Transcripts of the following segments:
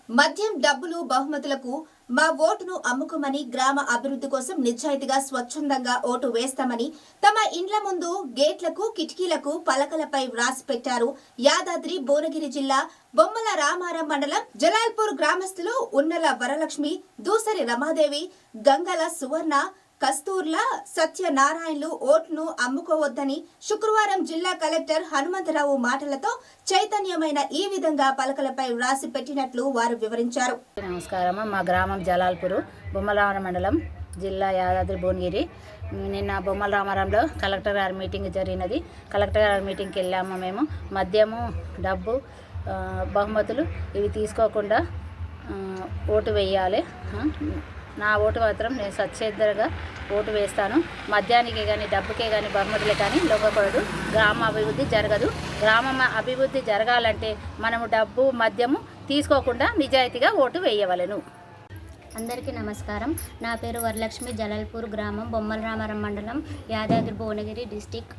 మద్యం డబ్బులు బహుమతులకు మా ఓటును అమ్ముకోమని గ్రామ అభివృద్ధి కోసం నిజాయితీగా స్వచ్ఛందంగా ఓటు వేస్తామని తమ ఇండ్ల ముందు గేట్లకు కిటికీలకు పలకలపై వ్రాసి పెట్టారు యాదాద్రి భువనగిరి జిల్లా బొమ్మల రామారం మండలం జలాల్పూర్ గ్రామస్తులు ఉన్నల వరలక్ష్మి, దూసరి రమాదేవి, గంగల సువర్ణ, కస్తూర్ల సత్యనారాయణలు ఓట్ను అమ్ముకోవద్దని శుక్రవారం జిల్లా కలెక్టర్ హనుమంతరావు మాటలతో చైతన్యమైన ఈ విధంగా పలకలపై వ్రాసి పెట్టినట్లు వారు వివరించారు. నమస్కారం. మా గ్రామం జలాల్పూర్, బొమ్మలరామారం మండలం, జిల్లా యాదాద్రి భువనగిరి. నిన్న బొమ్మలరామారంలో కలెక్టర్ గారి మీటింగ్ జరిగినది. కలెక్టర్ గారి మీటింగ్కి వెళ్ళాము. మేము మద్యము, డబ్బు, బహుమతులు ఇవి తీసుకోకుండా ఓటు వేయాలి. నా ఓటు మాత్రం నేను స్వచ్ఛందంగా ఓటు వేస్తాను. మద్యానికి కానీ, డబ్బుకే కానీ, బహుమతులే కానీ లొంగకూడదు. గ్రామ అభివృద్ధి జరగదు. గ్రామం అభివృద్ధి జరగాలంటే మనము డబ్బు, మద్యము తీసుకోకుండా నిజాయితీగా ఓటు వేయవలెను. అందరికీ నమస్కారం. నా పేరు వరలక్ష్మి, జలాల్పూర్ గ్రామం, బొమ్మలరామారం మండలం, యాదాద్రి భువనగిరి డిస్టిక్.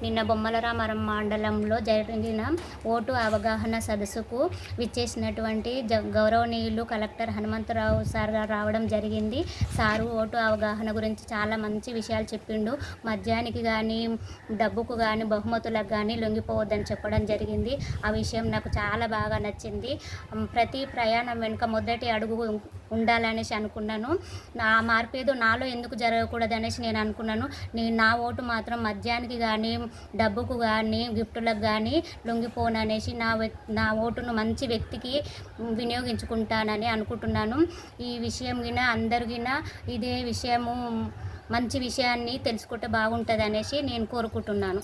నిన్న బొమ్మలరామారం మండలంలో జరిగిన ఓటు అవగాహన సదస్సుకు విచ్చేసినటువంటి గౌరవనీయులు కలెక్టర్ హనుమంతరావు సార్ గారు రావడం జరిగింది. సారు ఓటు అవగాహన గురించి చాలా మంచి విషయాలు చెప్పిండు. మద్యానికి కానీ, డబ్బుకు కానీ, బహుమతులకు కానీ లొంగిపోవద్దని చెప్పడం జరిగింది. ఆ విషయం నాకు చాలా బాగా నచ్చింది. ప్రతి ప్రయాణం వెనుక మొదటి అడుగు ఉండాలనేసి అనుకున్నాను. నా మార్పు ఏదో నాలో ఎందుకు జరగకూడదు అనేసి నేను అనుకున్నాను. నా ఓటు మాత్రం మద్యానికి కానీ, డబ్బుకు కానీ, గిఫ్టులకు కానీ లొంగిపోననేసి నా ఓటును మంచి వ్యక్తికి వినియోగించుకుంటానని అనుకుంటున్నాను. ఈ విషయం గిన అందరిగిన ఇదే విషయము మంచి విషయాన్ని తెలుసుకుంటే బాగుంటుంది అనేసి నేను కోరుకుంటున్నాను.